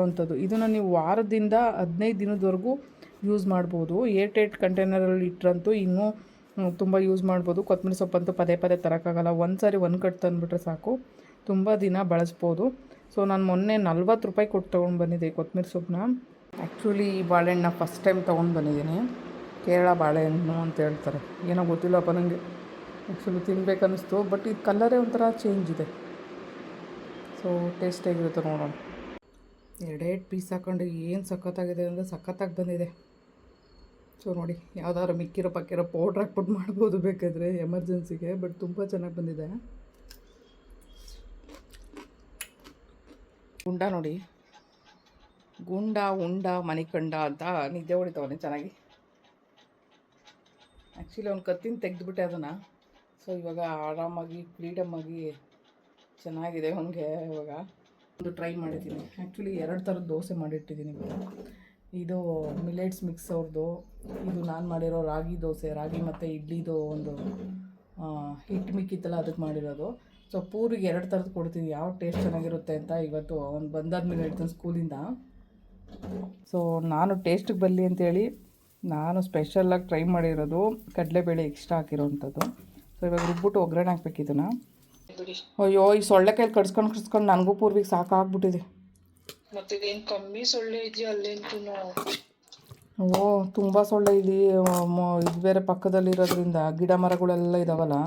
ಅಂಥದ್ದು. ಇದನ್ನು ನೀವು ವಾರದಿಂದ 15 ದಿನದವರೆಗೂ ಯೂಸ್ ಮಾಡ್ಬೋದು. ಏರ್ಟೈಟ್ ಕಂಟೈನರಲ್ಲಿ ಇಟ್ಟರಂತೂ ಇನ್ನೂ ತುಂಬ ಯೂಸ್ ಮಾಡ್ಬೋದು. ಕೊತ್ತಂಬರಿ ಸೊಪ್ಪಂತೂ ಪದೇ ಪದೇ ತರೋಕ್ಕಾಗಲ್ಲ. ಒಂದು ಸಾರಿ ಒಂದು ಕಟ್ ತಂದುಬಿಟ್ರೆ ಸಾಕು, ತುಂಬ ದಿನ ಬಳಸ್ಬೋದು. ಸೊ ನಾನು ಮೊನ್ನೆ 40 ರೂಪಾಯಿ ಕೊಟ್ಟು ತೊಗೊಂಡು ಬಂದಿದ್ದೆ ಕೊತ್ತಂಬರಿ ಸೊಪ್ಪನ್ನ. ಆ್ಯಕ್ಚುಲಿ ಈ ಬಾಳೆಹಣ್ಣನ್ನ ಫಸ್ಟ್ ಟೈಮ್ ತೊಗೊಂಡು ಬಂದಿದ್ದೀನಿ. ಕೇರಳ ಬಾಳೆಹಣ್ಣು ಅಂತ ಹೇಳ್ತಾರೆ, ಏನೋ ಗೊತ್ತಿಲ್ಲಪ್ಪ ನನಗೆ. ಆ್ಯಕ್ಚುಲಿ ತಿನ್ಬೇಕನ್ನಿಸ್ತು, ಬಟ್ ಇದು ಕಲ್ಲರೇ ಒಂಥರ ಚೇಂಜ್ ಇದೆ. ಸೊ ಟೇಸ್ಟಾಗಿರುತ್ತೆ ನೋಡೋಣ. 2 ಪೀಸ್ ಹಾಕೊಂಡು ಏನು ಸಖತ್ತಾಗಿದೆ ಅಂದರೆ ಸಖತ್ತಾಗಿ ಬಂದಿದೆ. ಸೊ ನೋಡಿ, ಯಾವ್ದಾದ್ರು ಮಿಕ್ಕಿರೋ ಪಕ್ಕಿರೋ ಪೌಡ್ರ್ ಹಾಕ್ಬಿಟ್ಟು ಮಾಡ್ಬೋದು ಬೇಕಾದರೆ ಎಮರ್ಜೆನ್ಸಿಗೆ, ಬಟ್ ತುಂಬ ಚೆನ್ನಾಗಿ ಬಂದಿದೆ. ಗುಂಡ ನೋಡಿ, ಗುಂಡ ಉಂಡ ಮಣಿಕಂಡ ಅಂತ ನಿದ್ದೆ ಹೊಡಿತಾವನೆ ಚೆನ್ನಾಗಿ. ಆ್ಯಕ್ಚುಲಿ ಅವ್ನು ಕತ್ತಿನ ತೆಗೆದುಬಿಟ್ಟೆ ಅದನ್ನು. ಸೊ ಇವಾಗ ಆರಾಮಾಗಿ ಫ್ರೀಡಮ್ಮಾಗಿ ಚೆನ್ನಾಗಿದೆ ಅವನಿಗೆ. ಇವಾಗ ಒಂದು ಟ್ರೈ ಮಾಡಿದ್ದೀನಿ. ಆ್ಯಕ್ಚುಲಿ 2 ಥರದ ದೋಸೆ ಮಾಡಿಟ್ಟಿದ್ದೀನಿ ಇವಾಗ. ಇದು ಮಿಲೆಟ್ಸ್ ಮಿಕ್ಸ್ ಅವ್ರದ್ದು, ಇದು ನಾನು ಮಾಡಿರೋ ರಾಗಿ ದೋಸೆ, ರಾಗಿ ಮತ್ತು ಇಡ್ಲಿದು ಒಂದು ಹಿಟ್ಟು ಮಿಕ್ಕಿತ್ತಲ್ಲ ಅದಕ್ಕೆ ಮಾಡಿರೋದು. ಸೊ ಪೂರಿಗೆ 2 ಥರದ್ದು ಕೊಡ್ತೀನಿ, ಯಾವ ಟೇಸ್ಟ್ ಚೆನ್ನಾಗಿರುತ್ತೆ ಅಂತ. ಇವತ್ತು ಅವ್ನು ಬಂದಾದ್ಮೇಲೆ ಹೇಳ್ತಾನೆ ಸ್ಕೂಲಿಂದ. ಸೊ ನಾನು ಟೇಸ್ಟಿಗೆ ಬರಲಿ ಅಂತೇಳಿ ನಾನು ಸ್ಪೆಷಲಾಗಿ ಟ್ರೈ ಮಾಡಿರೋದು ಕಡಲೆಬೇಳೆ ಎಕ್ಸ್ಟ್ರಾ ಹಾಕಿರೋವಂಥದ್ದು. ಸೊ ಇವಾಗ ರುಬ್ಬಿಟ್ಟು ಒಗ್ಗರಣೆ ಹಾಕ್ಬೇಕಿದ್ದನ್ನು. ಅಯ್ಯೋ, ಈ ಸೊಳ್ಳೆ ಕೈಲಿ ಕಡ್ಸ್ಕೊಂಡು ನನಗೂ ಪೂರ್ವಿಗೆ ಸಾಕಾಗ್ಬಿಟ್ಟಿದೆ. ಮತ್ತೇನು ಕಮ್ಮಿ ಸೊಳ್ಳೆ ಇದೆಯಾ ಅಲ್ಲೇಂತೂ? ಓ, ತುಂಬ ಸೊಳ್ಳೆ ಇಲ್ಲಿ. ಇದು ಬೇರೆ ಪಕ್ಕದಲ್ಲಿರೋದ್ರಿಂದ ಗಿಡ ಮರಗಳೆಲ್ಲ ಇದಾವಲ್ಲ.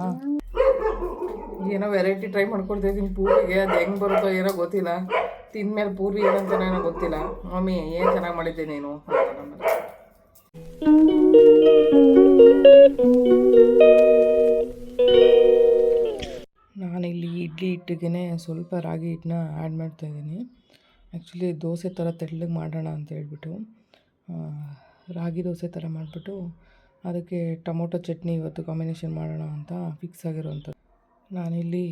ಏನೋ ವೆರೈಟಿ ಟ್ರೈ ಮಾಡ್ಕೊಳ್ತಾ ಇದ್ದೀನಿ ಪೂರಿಗೆ. ಅದು ಹೆಂಗೆ ಬರುತ್ತೋ ಏನೋ ಗೊತ್ತಿಲ್ಲ. ತಿಂದಮೇಲೆ ಪೂರಿ ಏನಂತ ಏನೋ ಗೊತ್ತಿಲ್ಲ. ಮಮ್ಮಿ ಏನು ಚೆನ್ನಾಗಿ ಮಾಡಿದ್ದೆ ನೀನು. ನಾನಿಲ್ಲಿ ಇಡ್ಲಿ ಹಿಟ್ಟಿಗೆ ಸ್ವಲ್ಪ ರಾಗಿ ಹಿಟ್ಟನ್ನ ಆ್ಯಡ್ ಮಾಡ್ತಾಯಿದ್ದೀನಿ. ಆ್ಯಕ್ಚುಲಿ ದೋಸೆ ಥರ ತೆಳ್ಳಗೆ ಮಾಡೋಣ ಅಂತ ಹೇಳ್ಬಿಟ್ಟು ರಾಗಿ ದೋಸೆ ಥರ ಮಾಡಿಬಿಟ್ಟು ಅದಕ್ಕೆ ಟೊಮೊಟೊ ಚಟ್ನಿ ಇವತ್ತು ಕಾಂಬಿನೇಷನ್ ಮಾಡೋಣ ಅಂತ ಫಿಕ್ಸ್ ಆಗಿರೋವಂಥದ್ದು. ನಾನಿಲ್ಲಿ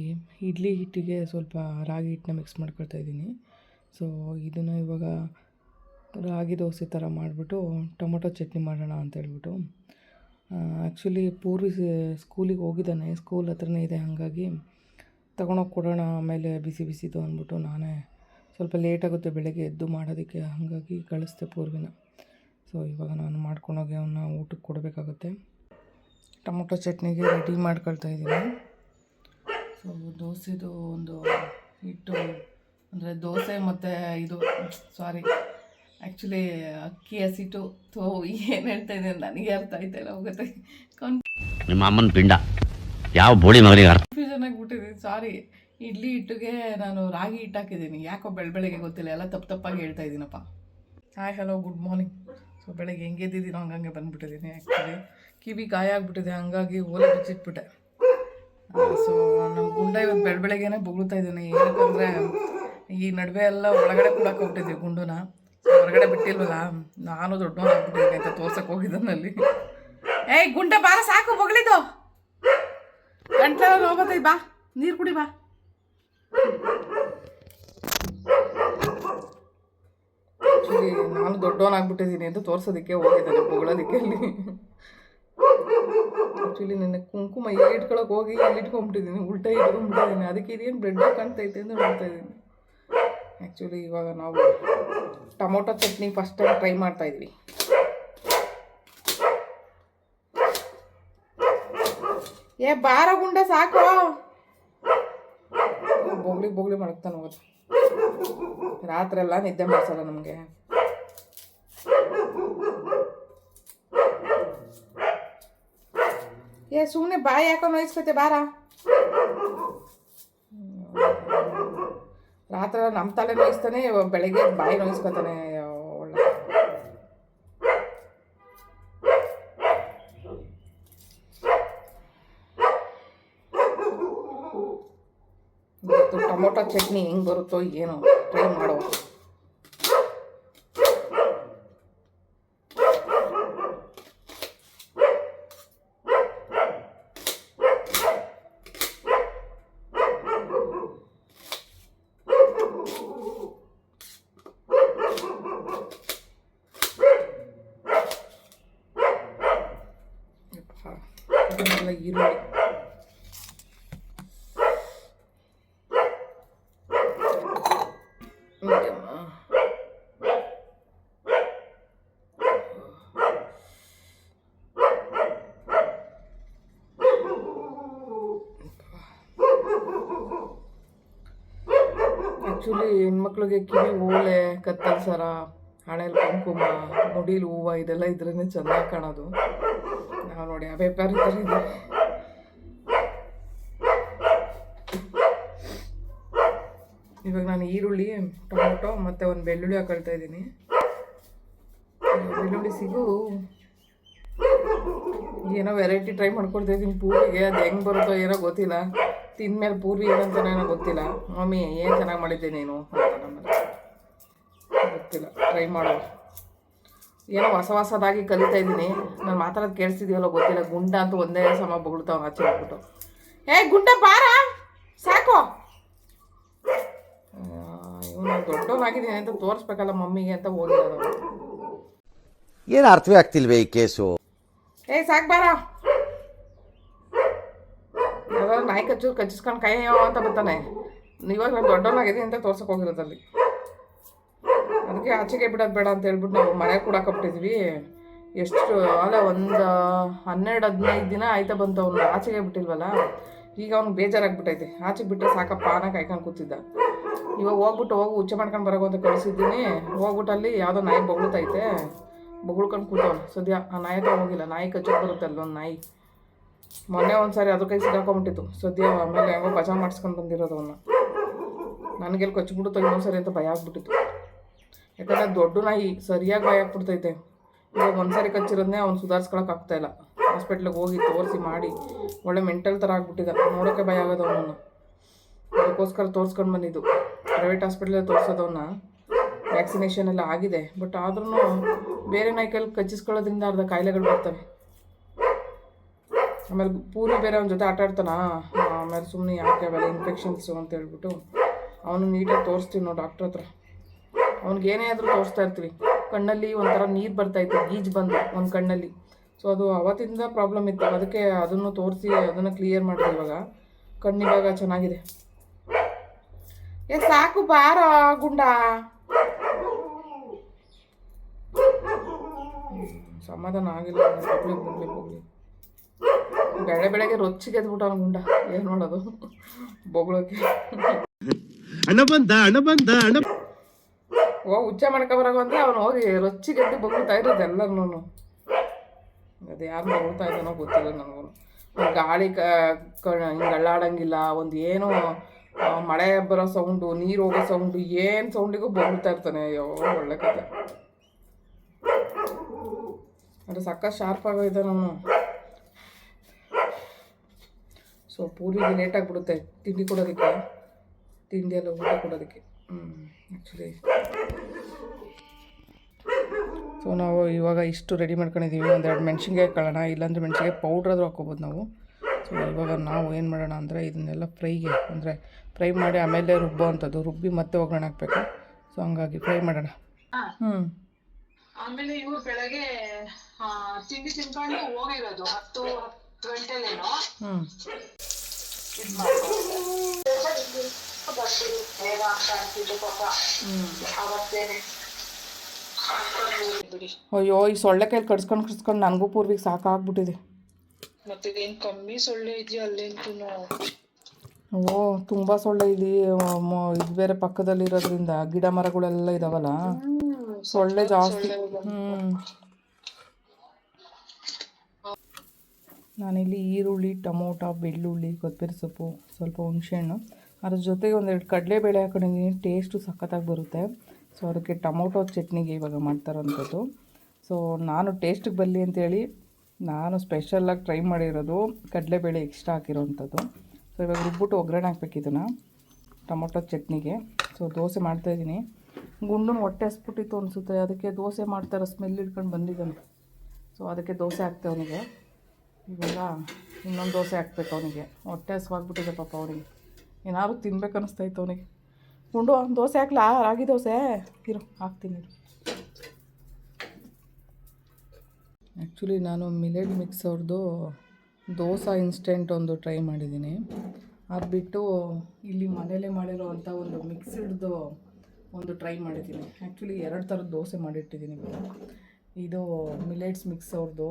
ಇಡ್ಲಿ ಹಿಟ್ಟಿಗೆ ಸ್ವಲ್ಪ ರಾಗಿ ಹಿಟ್ಟನ್ನ ಮಿಕ್ಸ್ ಮಾಡ್ಕೊಳ್ತಾಯಿದ್ದೀನಿ. ಸೊ ಇದನ್ನು ಇವಾಗ ರಾಗಿ ದೋಸೆ ಥರ ಮಾಡಿಬಿಟ್ಟು ಟೊಮೊಟೊ ಚಟ್ನಿ ಮಾಡೋಣ ಅಂತ ಹೇಳ್ಬಿಟ್ಟು. ಆ್ಯಕ್ಚುಲಿ ಪೂರ್ವಿ ಸ್ಕೂಲಿಗೆ ಹೋಗಿದ್ದಾನೆ, ಸ್ಕೂಲ್ ಹತ್ರನೇ ಇದೆ, ಹಾಗಾಗಿ ತೊಗೊಂಡೋಗಿ ಕೊಡೋಣ ಆಮೇಲೆ ಬಿಸಿ ಬಿಸಿದು ಅಂದ್ಬಿಟ್ಟು ನಾನೇ ಸ್ವಲ್ಪ ಲೇಟಾಗುತ್ತೆ ಬೆಳಗ್ಗೆ ಎದ್ದು ಮಾಡೋದಕ್ಕೆ, ಹಾಗಾಗಿ ಕಳಿಸ್ದೆ ಪೂರ್ವಿನ. ಸೊ ಇವಾಗ ನಾನು ಮಾಡ್ಕೊಂಡೋಗಿ ಅವನ್ನ ಊಟಕ್ಕೆ ಕೊಡಬೇಕಾಗುತ್ತೆ. ಟೊಮೊಟೊ ಚಟ್ನಿಗೆ ರೆಡಿ ಮಾಡ್ಕೊಳ್ತಾಯಿದ್ದೀನಿ. ಸೊ ದೋಸೆದು ಒಂದು ಹಿಟ್ಟು ಅಂದರೆ ದೋಸೆ ಮತ್ತು ಇದು ಆ್ಯಕ್ಚುಲಿ ಅಕ್ಕಿ ಹಸಿಟ್ಟು ಏನು ಹೇಳ್ತಾ ಇದೆ ನನಗೆ ಅರ್ಥ ಆಯ್ತಾಯಿಲ್ಲ. ಹೋಗುತ್ತೆ ನಿಮ್ಮ ಅಮ್ಮನ ಪಿಂಡ ಯಾವ ಬೋಳಿ ಮಗನಿಗೆ ಕನ್ಫ್ಯೂಷನ್ ಆಗಿಬಿಟ್ಟಿದ್ದೀನಿ. ಇಡ್ಲಿ ಹಿಟ್ಟಿಗೆ ನಾನು ರಾಗಿ ಹಿಟ್ಟು ಹಾಕಿದ್ದೀನಿ. ಯಾಕೋ ಬೆಳಗ್ಗೆ ಗೊತ್ತಿಲ್ಲ, ಎಲ್ಲ ತಪ್ಪಾಗಿ ಹೇಳ್ತಾ ಇದ್ದೀನಪ್ಪ. Hi, hello, good morning. So ಬೆಳಗ್ಗೆ ಹೆಂಗೆ ಎದ್ದಿದ್ದೀನೋ ಹಂಗೆ ಬಂದುಬಿಟ್ಟಿದ್ದೀನಿ. ಆ್ಯಕ್ಚುಲಿ ಕಿವಿ ಗಾಯ ಆಗಿಬಿಟ್ಟಿದೆ, ಹಂಗಾಗಿ ಓಲೆ ಬಿಚ್ಚಿಟ್ಬಿಟ್ಟೆ. ಸೊ ನಮ್ಮ ಗುಂಡ ಇವತ್ತು ಬೆಳಗ್ಗೆನೇ ಬೊಗಳ್ತಾ ಇದ್ದೀನಿ. ಏನಕ್ಕಂದರೆ ಈ ನಡುವೆ ಎಲ್ಲ ಒಳಗಡೆ ಕೂಡಕ್ಕೆ ಹೋಗ್ಬಿಟ್ಟಿದ್ವಿ ಗುಂಡುನ. ಹೊರಗಡೆ ಬಿಟ್ಟಿಲ್ವಲ್ಲ, ನಾನು ದೊಡ್ಡವನು ಆಗ್ಬಿಟ್ಟಿದ್ದೀನಿ ಅಂತ ತೋರ್ಸಕ್ಕೆ ಹೋಗಿದ್ದನಲ್ಲಿ. ಏಯ್ ಗುಂಡ ಬಾರ, ಸಾಕು ಬೊಗಳಿದ್ದು, ಗಂಟ್ಲೆಲ್ಲ ಹೋಗ್ಬತ್ತೈದು, ಬಾ ನೀರು ಕುಡಿ ಬಾ. ಆ್ಯಕ್ಚುಲಿ ನಾನು ದೊಡ್ಡವನಾಗ್ಬಿಟ್ಟಿದ್ದೀನಿ ಅಂತ ತೋರ್ಸೋದಕ್ಕೆ ಹೋಗಿದ್ದಾನೆ, ಬೊಗಳೋದಕ್ಕೆ. ಅಲ್ಲಿ ಆ್ಯಕ್ಚುಲಿ ನಿನ್ನೆ ಕುಂಕುಮ ಇಟ್ಕೊಳಕ್ಕೆ ಹೋಗಿ ಇಲ್ಲಿ ಇಟ್ಕೊಂಡ್ಬಿಟ್ಟಿದ್ದೀನಿ, ಉಲ್ಟಾ ಇಟ್ಕೊಂಡ್ಬಿಟ್ಟಿದ್ದೀನಿ. ಅದಕ್ಕೆ ಇದೇನು ಬ್ರೆಡ್ ಕಾಣ್ತೈತೆ ಅಂತ ನೋಡ್ತಾ ಇದ್ದೀನಿ. ಆ್ಯಕ್ಚುಲಿ ಇವಾಗ ನಾವು tomato chutney first time try ಮಾಡ್ತಾಯಿದ್ವಿ. ಏ ಬಾರ ಗುಂಡ, ಸಾಕು. ಬೋಗ್ಲಿ ಮಾಡ್ತಾನೆ ಹೋಗೋದು. ರಾತ್ರಿ ಎಲ್ಲ ನಿದ್ದೆ ಮಾಡಿಸಲ್ಲ ನಮಗೆ. ಏ ಸುಮ್ಮನೆ ಬಾಯಿ ಯಾಕೋ ನೋಯಿಸ್ಕೊತೆ, ಬಾರ. ರಾತ್ರಿ ನಮ್ಮ ತಲೆ ನೋಯಿಸ್ತಾನೆ, ಬೆಳಗ್ಗೆ ಬಾಯಿ ನೋಯಿಸ್ಕೊತಾನೆ. ಒಳ್ಳೆ ಇವತ್ತು ಟೊಮೊಟೊ ಚಟ್ನಿ ಹೆಂಗೆ ಬರುತ್ತೋ ಏನೋ ಟ್ರೈ ಮಾಡೋ. ಈರುಳ್ಳಿ ಆ್ಯಕ್ಚುಲಿ ಹೆಣ್ಮಕ್ಳಿಗೆ ಕಿವಿ ಓಲೆ, ಕತ್ತಲ್ ಸರ, ಹಣೆಯಲ್ಲಿ ಕುಂಕುಮ, ಮುಡೀಲಿ ಹೂವು ಇದೆಲ್ಲ ಇದ್ರೇ ಚೆನ್ನಾಗಿ ಕಾಣೋದು. ನಾವು ನೋಡಿ ಆ ವ್ಯಾಪಾರ ಥರ ಇದೆ. ಇವಾಗ ನಾನು ಈರುಳ್ಳಿ, ಟೊಮೊಟೊ ಮತ್ತು ಒಂದು ಬೆಳ್ಳುಳ್ಳಿ ಹಾಕೊಳ್ತಾ ಇದ್ದೀನಿ. ಬೆಳ್ಳುಳ್ಳಿ ಸಿಗು ಏನೋ ವೆರೈಟಿ ಟ್ರೈ ಮಾಡ್ಕೊಳ್ತಾ ಇದ್ದೀನಿ ಪೂರಿಗೆ. ಅದು ಹೆಂಗೆ ಬರುತ್ತೋ ಏನೋ ಗೊತ್ತಿಲ್ಲ. ತಿಂದಮೇಲೆ ಪೂರಿ ಏನಂತಾನೆ ಏನೋ ಗೊತ್ತಿಲ್ಲ. ಮಮ್ಮಿ ಏನು ಚೆನ್ನಾಗಿ ಮಾಡಿದ್ದೆ ನೀನು ಅಂತ ನಮ್ಮಲ್ಲಿ ಗೊತ್ತಿಲ್ಲ, ಟ್ರೈ ಮಾಡೋ ಏನೋ ಹೊಸದಾಗಿ ಕಲಿತಾ ಇದ್ದೀನಿ. ನಾನು ಮಾತಾಡೋದು ಕೇಳಿಸ್ತಿದೆಯಲ್ಲೋ ಗೊತ್ತಿಲ್ಲ. ಗುಂಡ ಅಂತೂ ಒಂದೇ ಸಮ ಬೊಗಳ್ತಾವ ಆಚೆ ಹೋಗ್ಬಿಟ್ಟು. ಗುಂಡ ಬಾರ ಸಾಕು, ಇವನು ದೊಡ್ಡವನಾಗಿದ್ದೀನಿ ಅಂತ ತೋರಿಸ್ಬೇಕಲ್ಲ ಮಮ್ಮಿಗೆ ಅಂತ ಹೋಗಿರೋದು. ಏನು ಅರ್ಥವೇ ಆಗ್ತಿಲ್ವೇ ಈ ಕೇಸು? ಸಾಕು ಬಾರ. ಯಾವ್ದಾದ್ರು ನಾಯಿ ಕಚ್ಚಿಸ್ಕೊಂಡು ಕೈ ಅಂತ ಬರ್ತಾನೆ. ಇವಾಗ ನಾನು ದೊಡ್ಡವನಾಗಿದ್ದೀನಿ ಅಂತ ತೋರ್ಸಕ್ಕೆ ಹೋಗಿರೋದಲ್ಲಿ. ಅದಕ್ಕೆ ಆಚೆಗೆ ಬಿಡೋದು ಬೇಡ ಅಂತ ಹೇಳ್ಬಿಟ್ಟು ನಾವು ಮನೆ ಕೂಡ ಹಾಕೊಬಿಟ್ಟಿದ್ವಿ. ಎಷ್ಟು ಅಲ್ಲ, ಒಂದು 12-15 ದಿನ ಆಯ್ತಾ ಬಂತು ಅವ್ನು ಆಚೆಗೆ ಬಿಟ್ಟಿಲ್ವಲ್ಲ. ಈಗ ಅವ್ನಿಗೆ ಬೇಜಾರಾಗ್ಬಿಟ್ಟೈತೆ. ಆಚೆಗೆ ಬಿಟ್ಟರೆ ಸಾಕಪ್ಪ ಅನ್ನೋ ಕಾಯ್ಕೊಂಡು ಕೂತಿದ್ದ. ಇವಾಗ ಹೋಗ್ಬಿಟ್ಟು ಹುಚ್ಚ ಮಾಡ್ಕೊಂಡು ಬರೋದು ಅಂತ ಕಳಿಸಿದ್ದೀನಿ. ಹೋಗ್ಬಿಟ್ಟು ಅಲ್ಲಿ ಯಾವುದೋ ನಾಯಿ ಬೊಗಳ್ತೈತೆ, ಬೊಗಳ್ಕೊಂಡು ಕೂತವನು. ಸದ್ಯ ಆ ನಾಯಿ ಹತ್ರ ಹೋಗಿಲ್ಲ. ನಾಯಿ ಕಚ್ಚೋಕೆ ಬರುತ್ತೆ ಅಲ್ಲೊಂದು ನಾಯಿ. ಮೊನ್ನೆ ಒಂದು ಸಾರಿ ಅದ್ರ ಕೈ ಸಿಗಾಕೊಂಬಿಟ್ಟಿತ್ತು. ಸದ್ಯ ಆಮೇಲೆ ಹೆಂಗೋ ಬಚಾವ್ ಮಾಡಿಸ್ಕೊಂಡು ಬಂದಿರೋದು ಅವನ್ನ. ನನಗೆಲ್ಲಿ ಕಚ್ಚಿಬಿಡುತ್ತೋ ಇನ್ನೊಂದು ಸರಿ ಅಂತ ಭಯ ಆಗ್ಬಿಟ್ಟಿತ್ತು. ಯಾಕಂದರೆ ದೊಡ್ಡ ನಾಯಿ ಸರಿಯಾಗಿ ಭಯ ಆಗ್ಬಿಡ್ತೈತೆ. ಇವಾಗ ಒಂದು ಸಾರಿ ಕಚ್ಚಿರೋದನ್ನೇ ಅವ್ನು ಸುಧಾರಿಸ್ಕೊಳಕ್ಕೆ ಆಗ್ತಾಯಿಲ್ಲ. ಹಾಸ್ಪಿಟ್ಲಿಗೆ ಹೋಗಿ ತೋರಿಸಿ ಮಾಡಿ ಒಳ್ಳೆ ಮೆಂಟಲ್ ಥರ ಆಗ್ಬಿಟ್ಟಿದ್ದ. ನೋಡೋಕ್ಕೆ ಭಯ ಆಗೋದು ಅವನನ್ನು. ಅದಕ್ಕೋಸ್ಕರ ತೋರಿಸ್ಕೊಂಡು ಬಂದಿದ್ದು. ಪ್ರೈವೇಟ್ ಹಾಸ್ಪಿಟ್ಲಲ್ಲಿ ತೋರಿಸೋದವನ್ನ. ವ್ಯಾಕ್ಸಿನೇಷನ್ ಎಲ್ಲ ಆಗಿದೆ. ಬಟ್ ಆದ್ರೂ ಬೇರೆ ನಾಯಿ ಕೈಲಿ ಕಚ್ಚಿಸ್ಕೊಳ್ಳೋದ್ರಿಂದ ಅರ್ಧ ಕಾಯಿಲೆಗಳು ಬರ್ತವೆ. ಆಮೇಲೆ ಪೂರಿ ಬೇರೆ ಅವನ ಜೊತೆ ಆಟ ಆಡ್ತಾನ. ಆಮೇಲೆ ಸುಮ್ಮನೆ ಯಾಕೆ ಅವೆಲ್ಲ ಇನ್ಫೆಕ್ಷನ್ಸು ಅಂತ ಹೇಳ್ಬಿಟ್ಟು ಅವನು ನೀಟಾಗಿ ತೋರಿಸ್ತೀವಿ ನಾವು ಡಾಕ್ಟ್ರ್ ಹತ್ರ. ಅವ್ನಿಗೇನೇ ಆದರೂ ತೋರಿಸ್ತಾ ಇರ್ತೀವಿ. ಕಣ್ಣಲ್ಲಿ ಒಂಥರ ನೀರು ಬರ್ತಾಯಿತ್ತು, ಗೀಜು ಬಂದು ಒಂದು ಕಣ್ಣಲ್ಲಿ. ಸೊ ಅದು ಅವತ್ತಿಂದ ಪ್ರಾಬ್ಲಮ್ ಇತ್ತು. ಅದಕ್ಕೆ ಅದನ್ನು ತೋರಿಸಿ ಅದನ್ನು ಕ್ಲಿಯರ್ ಮಾಡಿದೆ. ಇವಾಗ ಕಣ್ಣಿವಾಗ ಚೆನ್ನಾಗಿದೆ. ಸಾಕು ಬಾರ ಗುಂಡ. ಸಮಾಧಾನ ಆಗಿಲ್ಲ. ಹೋಗ್ಲಿ ಬೆಳಗ್ಗೆ ರೊಚ್ಚಿಗೆ ಎದ್ಬಿಟ್ಟು ಅವ್ನ ಗುಂಡ. ಏನು ಮಾಡೋದು ಬೊಗಳೋಕೆ. ಹುಚ್ಚ ಮಾಡ್ಕೊಬರಾಗ ಅಂದರೆ ಅವನು ಹೋಗಿ ರೊಚ್ಚಿಗೆದ್ದು ಬೊಗಳ್ತಾ ಇರೋದು ಎಲ್ಲರೂ. ಅದು ಯಾರು ಬೊಗಳ್ತಾ ಇದ್ದಾನೋ ಗೊತ್ತಿಲ್ಲ ನನಗೂ. ಒಂದು ಗಾಳಿ ಹಿಂಗೆ ಅಳ್ಳಾಡಂಗಿಲ್ಲ. ಒಂದು ಏನು ಮಳೆ ಬರೋ ಸೌಂಡು, ನೀರು ಹೋಗೋ ಸೌಂಡು, ಏನು ಸೌಂಡಿಗೂ ಬೊಗಳ್ತಾ ಇರ್ತಾನೆ. ಅಯ್ಯೋ ಒಳ್ಳೆ ಕತೆ. ಅದು ಸಕ್ಕ ಶಾರ್ಪ್ ಆಗೋಯ್ತು ನಾನು. ಸೊ ಪೂರಿಗೆ ಲೇಟಾಗಿಬಿಡುತ್ತೆ ತಿಂಡಿ ಕೊಡೋದಕ್ಕೆ, ತಿಂಡಿ ಎಲ್ಲ ಊಟ ಕೊಡೋದಕ್ಕೆ. ಆ್ಯಕ್ಚುಲಿ ಸೊ ನಾವು ಇವಾಗ ಇಷ್ಟು ರೆಡಿ ಮಾಡ್ಕೊಂಡಿದ್ದೀವಿ. 1-2 ಮೆಣಸಿನ್ಕಾಯಿ ಕಾಳೋಣ, ಇಲ್ಲಾಂದರೆ ಮೆಣಸಿನ್ಕಾಯಿ ಪೌಡ್ರಾದರೂ ಹಾಕ್ಕೋಬೋದು ನಾವು. ಸೊ ಇವಾಗ ನಾವು ಏನು ಮಾಡೋಣ ಅಂದರೆ ಇದನ್ನೆಲ್ಲ ಫ್ರೈಗೆ ಅಂದರೆ ಫ್ರೈ ಮಾಡಿ ಆಮೇಲೆ ರುಬ್ಬೋ ಅಂಥದ್ದು. ರುಬ್ಬಿ ಮತ್ತೆ ಒಗ್ಗರಣೆ ಹಾಕಬೇಕು. ಸೊ ಹಂಗಾಗಿ ಫ್ರೈ ಮಾಡೋಣ. ಆಮೇಲೆ ಇವ್ರು ಬೆಳಗ್ಗೆ ತಿಂಡಿ ತಿನ್ಕೊಂಡು ಹೋಗಿರೋದು 10 ಗಂಟೆಲೇನೋ. ಅಯ್ಯೋ ಈ ಸೊಳ್ಳೆ ಕೈಲಿ ಕಡ್ಸ್ಕೊಂಡು ನನಗೂ ಪೂರ್ವಿಗೆ ಸಾಕಾಗ್ಬಿಟ್ಟಿದೆ. ಮತ್ತೆ ಏನ್ ಕಮ್ಮಿ ಸೊಳ್ಳೆ ಇದೆಯಾ ಅಲ್ಲೇಂತೂ? ಓ ತುಂಬ ಸೊಳ್ಳೆ ಇಲ್ಲಿ. ಇದು ಬೇರೆ ಪಕ್ಕದಲ್ಲಿರೋದ್ರಿಂದ ಗಿಡ ಮರಗಳೆಲ್ಲ ಇದಾವಲ್ಲ, ಸೊಳ್ಳೆ ಜಾಸ್ತಿ. ನಾನಿಲ್ಲಿ ಈರುಳ್ಳಿ, ಟೊಮೊಟೊ, ಬೆಳ್ಳುಳ್ಳಿ, ಕೊತ್ತಂಬರಿ ಸೊಪ್ಪು, ಸ್ವಲ್ಪ ಹುಣಸೆಹಣ್ಣು, ಅದ್ರ ಜೊತೆಗೆ 1-2 ಕಡಲೆಬೇಳೆ ಹಾಕೊಂಡಿದ್ದೀನಿ. ಟೇಸ್ಟು ಸಖತ್ತಾಗಿ ಬರುತ್ತೆ. ಸೊ ಅದಕ್ಕೆ ಟೊಮೊಟೊ ಚಟ್ನಿಗೆ ಇವಾಗ ಮಾಡ್ತಾರೋಂಥದ್ದು. ಸೊ ನಾನು ಟೇಸ್ಟಿಗೆ ಬರಲಿ ಅಂತೇಳಿ ನಾನು ಸ್ಪೆಷಲಾಗಿ ಟ್ರೈ ಮಾಡಿರೋದು ಕಡಲೆಬೇಳೆ ಎಕ್ಸ್ಟ್ರಾ ಹಾಕಿರೋವಂಥದ್ದು. ಸೊ ಇವಾಗ ರುಬ್ಬಿಟ್ಟು ಒಗ್ಗರಣೆ ಹಾಕ್ಬೇಕು ಇದನ್ನು ಟೊಮೊಟೊ ಚಟ್ನಿಗೆ. ಸೊ ದೋಸೆ ಮಾಡ್ತಾಯಿದ್ದೀನಿ. ಗುಂಡು ಹೊಟ್ಟೆ ಹಸ್ಬಿಟ್ಟಿತ್ತು ಅನಿಸುತ್ತೆ, ಅದಕ್ಕೆ ದೋಸೆ ಮಾಡ್ತಾರೋ ಸ್ಮೆಲ್ ಹಿಡ್ಕೊಂಡು ಬಂದಿದ್ದಾನೆ. ಸೊ ಅದಕ್ಕೆ ದೋಸೆ ಹಾಕ್ತೆ ಅವನಿಗೆ. ಇವಾಗ ಇನ್ನೊಂದು ದೋಸೆ ಹಾಕ್ಬೇಕು ಅವನಿಗೆ. ಹೊಟ್ಟೆ ಹಸ್ವಾಗ್ಬಿಟ್ಟಿದೆ ಪಾಪ ಅವನಿಗೆ. ಏನಾದ್ರು ತಿನ್ಬೇಕು ಅನ್ನಿಸ್ತಾಯಿತ್ತು ಅವನಿಗೆ. ಗುಂಡು ದೋಸೆ ಹಾಕ್ಲಾ? ರಾಗಿ ದೋಸೆ ಇರು ಹಾಕ್ತೀನಿ. ಆ್ಯಕ್ಚುಲಿ ನಾನು ಮಿಲೆಟ್ ಮಿಕ್ಸ್ ಅವ್ರದ್ದು ದೋಸೆ ಇನ್ಸ್ಟೆಂಟ್ ಒಂದು ಟ್ರೈ ಮಾಡಿದ್ದೀನಿ. ಅದು ಬಿಟ್ಟು ಇಲ್ಲಿ ಮನೇಲೇ ಮಾಡಿರೋವಂಥ ಒಂದು ಮಿಕ್ಸ್ಡ್ದು ಒಂದು ಟ್ರೈ ಮಾಡಿದ್ದೀನಿ. ಆ್ಯಕ್ಚುಲಿ 2 ಥರದ ದೋಸೆ ಮಾಡಿಟ್ಟಿದ್ದೀನಿ. ಇದು ಮಿಲೆಟ್ಸ್ ಮಿಕ್ಸ್ ಅವ್ರದ್ದು,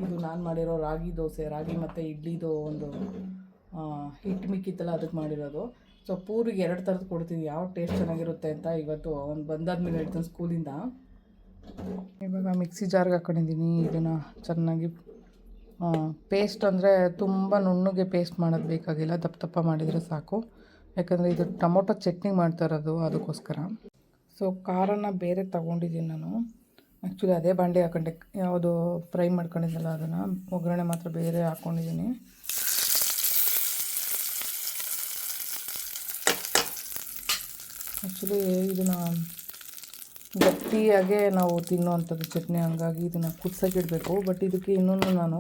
ಇದು ನಾನು ಮಾಡಿರೋ ರಾಗಿ ದೋಸೆ, ರಾಗಿ ಮತ್ತು ಇಡ್ಲಿದು ಒಂದು ಹಿಟ್ಟು ಮಿಕ್ಕಿತ್ತಲ್ಲ ಅದಕ್ಕೆ ಮಾಡಿರೋದು. ಸೊ ಪೂರಿಗೆ 2 ಥರದ್ದು ಕೊಡ್ತೀನಿ, ಯಾವ ಟೇಸ್ಟ್ ಚೆನ್ನಾಗಿರುತ್ತೆ ಅಂತ ಇವತ್ತು ಅವ್ನು ಬಂದಾದ್ಮೇಲೆ ಹೇಳ್ತಾನೆ ಸ್ಕೂಲಿಂದ. ಇವಾಗ ಮಿಕ್ಸಿ ಜಾರ್ಗೆ ಹಾಕೊಂಡಿದ್ದೀನಿ. ಇದನ್ನು ಚೆನ್ನಾಗಿ ಪೇಸ್ಟ್ ಅಂದರೆ ತುಂಬ ನುಣ್ಣಗೆ ಪೇಸ್ಟ್ ಮಾಡೋದು ಬೇಕಾಗಿಲ್ಲ, ದಪ್ಪ ದಪ್ಪ ಮಾಡಿದರೆ ಸಾಕು. ಯಾಕಂದರೆ ಇದು ಟೊಮೊಟೊ ಚಟ್ನಿ ಮಾಡ್ತಾ ಇರೋದು, ಅದಕ್ಕೋಸ್ಕರ. ಸೊ ಖಾರನ ಬೇರೆ ತೊಗೊಂಡಿದ್ದೀನಿ ನಾನು. ಆ್ಯಕ್ಚುಲಿ ಅದೇ ಬಾಂಡೆ ಹಾಕೊಂಡೆ, ಯಾವುದು ಫ್ರೈ ಮಾಡ್ಕೊಂಡಿದ್ದಲ್ಲ ಅದನ್ನು, ಒಗ್ಗರಣೆ ಮಾತ್ರ ಬೇರೆ ಹಾಕ್ಕೊಂಡಿದ್ದೀನಿ. ಆ್ಯಕ್ಚುಲಿ ಇದನ್ನು ಗಟ್ಟಿಯಾಗೆ ನಾವು ತಿನ್ನೋವಂಥದ್ದು ಚಟ್ನಿ, ಹಂಗಾಗಿ ಇದನ್ನು ಕುದಿಸೋಕ್ಕಿಡಬೇಕು. ಬಟ್ ಇದಕ್ಕೆ ಇನ್ನೊಂದು ನಾನು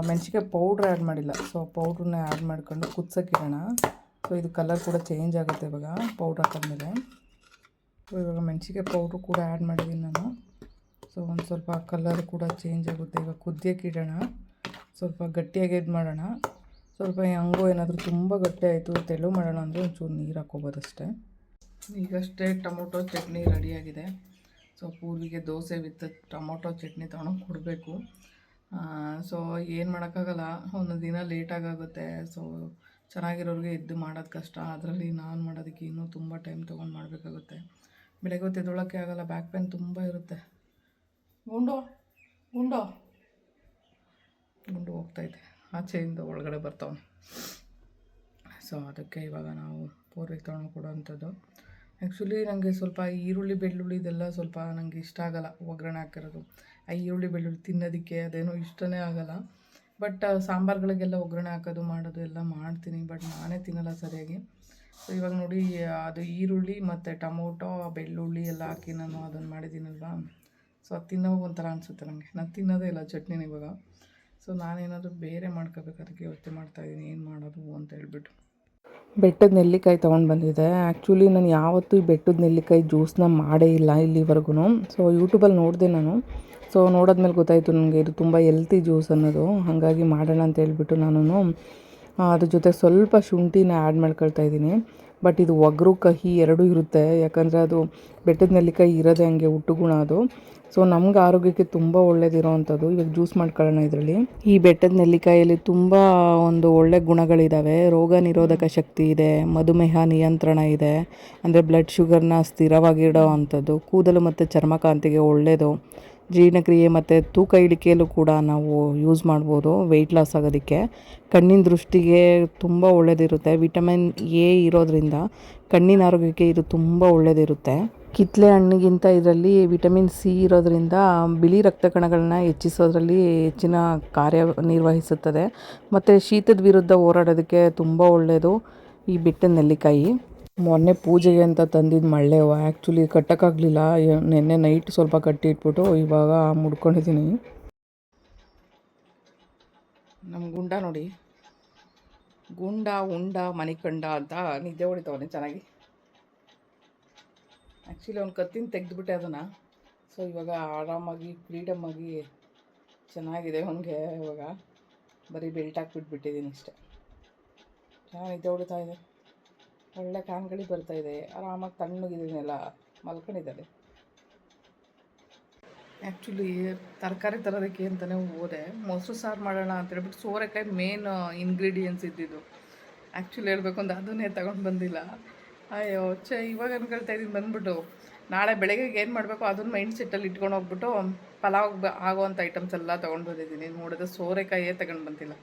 ಮೆಣಸಿನ್ಕಾಯಿ ಪೌಡ್ರ್ ಆ್ಯಡ್ ಮಾಡಿಲ್ಲ. ಸೊ ಪೌಡ್ರನ್ನ ಆ್ಯಡ್ ಮಾಡ್ಕೊಂಡು ಕುದಿಸೋಕ್ಕಿಡೋಣ. ಸೊ ಇದು ಕಲರ್ ಕೂಡ ಚೇಂಜ್ ಆಗುತ್ತೆ ಇವಾಗ ಪೌಡ್ರ್ ಹಾಕಿದ್ಮೇಲೆ. ಸೊ ಇವಾಗ ಮೆಣಸಿನ್ಕಾಯಿ ಪೌಡ್ರು ಕೂಡ ಆ್ಯಡ್ ಮಾಡಿದ್ದೀನಿ ನಾನು. ಸೊ ಒಂದು ಸ್ವಲ್ಪ ಕಲರ್ ಕೂಡ ಚೇಂಜ್ ಆಗುತ್ತೆ. ಇವಾಗ ಕುದಿಯೋಕೆ ಇಡೋಣ, ಸ್ವಲ್ಪ ಗಟ್ಟಿಯಾಗಿ ಇದು ಮಾಡೋಣ. ಸ್ವಲ್ಪ ಹಂಗೂ ಏನಾದರೂ ತುಂಬ ಗಟ್ಟಿ ಆಯಿತು ತೆಳು ಮಾಡೋಣ ಅಂದರೆ ಒಂಚೂರು ನೀರು ಹಾಕ್ಕೋಬೋದು ಅಷ್ಟೇ. ಈಗಷ್ಟೇ ಟೊಮೊಟೊ ಚಟ್ನಿ ರೆಡಿಯಾಗಿದೆ. ಸೊ ಪೂರ್ವಿಗೆ ದೋಸೆ ವಿತ್ ಟೊಮೊಟೊ ಚಟ್ನಿ ತೊಗೊಂಡು ಕೊಡಬೇಕು. ಸೊ ಏನು ಮಾಡೋಕ್ಕಾಗಲ್ಲ, ಒಂದೊಂದು ದಿನ ಲೇಟಾಗುತ್ತೆ. ಸೊ ಚೆನ್ನಾಗಿರೋರಿಗೆ ಎದ್ದು ಮಾಡೋದು ಕಷ್ಟ, ಅದರಲ್ಲಿ ನಾನು ಮಾಡೋದಕ್ಕೆ ಇನ್ನೂ ತುಂಬ ಟೈಮ್ ತೊಗೊಂಡು ಮಾಡಬೇಕಾಗುತ್ತೆ. ಬೆಳಗ್ಗೆ ಹೊತ್ತು ಎದ್ದೊಳಕ್ಕೆ ಆಗೋಲ್ಲ, ಬ್ಯಾಕ್ ಪೇನ್ ತುಂಬ ಇರುತ್ತೆ. ಗುಂಡು ಗುಂಡು ಗುಂಡು ಹೋಗ್ತಾಯಿದೆ, ಆಚೆಯಿಂದ ಒಳಗಡೆ ಬರ್ತಾವೆ. ಸೊ ಅದಕ್ಕೆ ಇವಾಗ ನಾವು ಪೂರ್ವಿಗೆ ತೊಗೊಂಡು ಕೊಡೋವಂಥದ್ದು. ಆ್ಯಕ್ಚುಲಿ ನನಗೆ ಸ್ವಲ್ಪ ಈರುಳ್ಳಿ ಬೆಳ್ಳುಳ್ಳಿ ಇದೆಲ್ಲ ಸ್ವಲ್ಪ ನನಗೆ ಇಷ್ಟ ಆಗೋಲ್ಲ, ಒಗ್ಗರಣೆ ಹಾಕಿರೋದು. ಆ ಈರುಳ್ಳಿ ಬೆಳ್ಳುಳ್ಳಿ ತಿನ್ನೋದಕ್ಕೆ ಅದೇನೋ ಇಷ್ಟನೇ ಆಗೋಲ್ಲ. ಬಟ್ ಸಾಂಬಾರುಗಳಿಗೆಲ್ಲ ಒಗ್ಗರಣೆ ಹಾಕೋದು ಮಾಡೋದು ಎಲ್ಲ ಮಾಡ್ತೀನಿ, ಬಟ್ ನಾನೇ ತಿನ್ನಲ್ಲ ಸರಿಯಾಗಿ. ಸೊ ಇವಾಗ ನೋಡಿ, ಅದು ಈರುಳ್ಳಿ ಮತ್ತು ಟೊಮೊಟೊ ಬೆಳ್ಳುಳ್ಳಿ ಎಲ್ಲ ಹಾಕಿ ನಾನು ಅದನ್ನು ಮಾಡಿದ್ದೀನಲ್ವಾ. ಸೊ ಅದು ತಿನ್ನೋವಾಗ ಒಂಥರ ಅನಿಸುತ್ತೆ ನನಗೆ. ನಾನು ತಿನ್ನೋದೇ ಇಲ್ಲ ಚಟ್ನಿನ ಇವಾಗ. ಸೊ ನಾನೇನಾದರೂ ಬೇರೆ ಮಾಡ್ಕೋಬೇಕು, ಅದಕ್ಕೆ ಯೋಚನೆ ಮಾಡ್ತಾಯಿದ್ದೀನಿ ಏನು ಮಾಡೋದು ಅಂತ ಹೇಳ್ಬಿಟ್ಟು. ಬೆಟ್ಟದ ನೆಲ್ಲಿಕಾಯಿ ತೊಗೊಂಡು ಬಂದಿದ್ದೆ. ಆ್ಯಕ್ಚುಲಿ ನಾನು ಯಾವತ್ತೂ ಈ ಬೆಟ್ಟದ ನೆಲ್ಲಿಕಾಯಿ ಜ್ಯೂಸನ್ನ ಮಾಡೇ ಇಲ್ಲ ಇಲ್ಲಿವರೆಗೂ. ಸೊ ಯೂಟ್ಯೂಬಲ್ಲಿ ನೋಡಿದೆ ನಾನು. ಸೊ ನೋಡೋದ್ಮೇಲೆ ಗೊತ್ತಾಯಿತು ನನಗೆ ಇದು ತುಂಬ ಹೆಲ್ತಿ ಜ್ಯೂಸ್ ಅನ್ನೋದು. ಹಾಗಾಗಿ ಮಾಡೋಣ ಅಂತ ಹೇಳ್ಬಿಟ್ಟು ನಾನು ಅದ್ರ ಜೊತೆ ಸ್ವಲ್ಪ ಶುಂಠಿನ ಆ್ಯಡ್ ಮಾಡ್ಕೊಳ್ತಾ ಇದ್ದೀನಿ. ಬಟ್ ಇದು ಒಗರು ಕಹಿ ಎರಡೂ ಇರುತ್ತೆ, ಯಾಕಂದರೆ ಅದು ಬೆಟ್ಟದ ನೆಲ್ಲಿಕಾಯಿ ಇರೋದೇ ಹಂಗೆ ಹುಟ್ಟು ಗುಣ ಅದು. ಸೊ ನಮ್ಗೆ ಆರೋಗ್ಯಕ್ಕೆ ತುಂಬ ಒಳ್ಳೇದಿರೋ ಅಂಥದ್ದು. ಇವಾಗ ಜ್ಯೂಸ್ ಮಾಡ್ಕೊಳ್ಳೋಣ ಇದರಲ್ಲಿ. ಈ ಬೆಟ್ಟದ ನೆಲ್ಲಿಕಾಯಲ್ಲಿ ತುಂಬ ಒಂದು ಒಳ್ಳೆ ಗುಣಗಳಿದ್ದಾವೆ. ರೋಗ ನಿರೋಧಕ ಶಕ್ತಿ ಇದೆ, ಮಧುಮೇಹ ನಿಯಂತ್ರಣ ಇದೆ, ಅಂದರೆ ಬ್ಲಡ್ ಶುಗರ್ನ ಸ್ಥಿರವಾಗಿಡೋ ಅಂಥದ್ದು, ಕೂದಲು ಮತ್ತು ಚರ್ಮಕಾಂತಿಗೆ ಒಳ್ಳೆಯದು, ಜೀರ್ಣಕ್ರಿಯೆ ಮತ್ತು ತೂಕ ಇಳಿಕೆಯಲ್ಲೂ ಕೂಡ ನಾವು ಯೂಸ್ ಮಾಡ್ಬೋದು ವೆಯ್ಟ್ ಲಾಸ್ ಆಗೋದಕ್ಕೆ. ಕಣ್ಣಿನ ದೃಷ್ಟಿಗೆ ತುಂಬ ಒಳ್ಳೆಯದಿರುತ್ತೆ. ವಿಟಮಿನ್ ಎ ಇರೋದ್ರಿಂದ ಕಣ್ಣಿನ ಆರೋಗ್ಯಕ್ಕೆ ಇದು ತುಂಬ ಒಳ್ಳೆಯದಿರುತ್ತೆ. ಕಿತ್ತಳೆ ಹಣ್ಣಿಗಿಂತ ಇದರಲ್ಲಿ ವಿಟಮಿನ್ ಸಿ ಇರೋದ್ರಿಂದ ಬಿಳಿ ರಕ್ತ ಕಣಗಳನ್ನ ಹೆಚ್ಚಿಸೋದ್ರಲ್ಲಿ ಹೆಚ್ಚಿನ ಕಾರ್ಯನಿರ್ವಹಿಸುತ್ತದೆ. ಮತ್ತು ಶೀತದ ವಿರುದ್ಧ ಹೋರಾಡೋದಕ್ಕೆ ತುಂಬ ಒಳ್ಳೆಯದು ಈ ಬೆಟ್ಟದ ನೆಲ್ಲಿಕಾಯಿ. ಮೊನ್ನೆ ಪೂಜೆಗೆ ಅಂತ ತಂದಿದ್ದು ಮಳ್ಳೆ ಹೂವು. ಆ್ಯಕ್ಚುಲಿ ಕಟ್ಟೋಕ್ಕಾಗಲಿಲ್ಲ, ನೆನ್ನೆ ನೈಟ್ ಸ್ವಲ್ಪ ಕಟ್ಟಿ ಇಟ್ಬಿಟ್ಟು ಇವಾಗ ಮುಡ್ಕೊಂಡಿದ್ದೀನಿ. ನಮ್ಮ ಗುಂಡ ನೋಡಿ, ಗುಂಡ ಉಂಡ ಮಣಿಕಂಡ ಅಂತ ನಿದ್ದೆ ಹೊಡಿತಾವನೆ ಚೆನ್ನಾಗಿ. ಆ್ಯಕ್ಚುಲಿ ಅವ್ನು ಕತ್ತಿನ ತೆಗೆದುಬಿಟ್ಟೆ ಅದನ್ನು. ಸೊ ಇವಾಗ ಆರಾಮಾಗಿ ಫ್ರೀಡಮ್ಮಾಗಿ ಚೆನ್ನಾಗಿದೆ ಅವನಿಗೆ. ಇವಾಗ ಬರೀ ಬೆಲ್ಟ್ ಹಾಕ್ಬಿಟ್ಬಿಟ್ಟಿದ್ದೀನಿ ಅಷ್ಟೇ. ಚೆನ್ನಾಗಿ ನಿದ್ದೆ ಹೊಡಿತಾ ಇದೆ, ಒಳ್ಳೆ ಕಾನ್ಗಳಿ ಬರ್ತಾಯಿದೆ, ಆರಾಮಾಗಿ ತಣ್ಣಗಿದ್ದೀನೆಲ್ಲ ಮಲ್ಕೊಂಡಿದ್ದಾರೆ. ಆ್ಯಕ್ಚುಲಿ ತರಕಾರಿ ತರೋದಕ್ಕೆ ಅಂತಲೇ ಹೋದೆ. ಮೊಸರು ಸಾರು ಮಾಡೋಣ ಅಂತ ಹೇಳ್ಬಿಟ್ಟು ಸೋರೆಕಾಯಿ ಮೇನ್ ಇಂಗ್ರೀಡಿಯೆಂಟ್ಸ್ ಇದ್ದಿದ್ದು. ಆ್ಯಕ್ಚುಲಿ ಹೇಳ್ಬೇಕು ಅಂದ್ರೆ ಅದನ್ನೇ ತಗೊಂಡು ಬಂದಿಲ್ಲ. ಅಯ್ಯೋ ಇವಾಗ ಅನ್ಕೊಳ್ತಾ ಇದ್ದೀನಿ ಬಂದ್ಬಿಟ್ಟು ನಾಳೆ ಬೆಳಗ್ಗೆಗೆ ಏನು ಮಾಡಬೇಕು ಅದನ್ನು ಮೈಂಡ್ ಸೆಟ್ಟಲ್ಲಿ ಇಟ್ಕೊಂಡು ಹೋಗ್ಬಿಟ್ಟು ಪಲಾವ್ ಆಗೋವಂಥ ಐಟಮ್ಸ್ ಎಲ್ಲ ತೊಗೊಂಡು ಬಂದಿದ್ದೀನಿ. ನೋಡಿದ್ರೆ ಸೋರೆಕಾಯೇ ತಗೊಂಡು ಬಂದಿಲ್ಲ.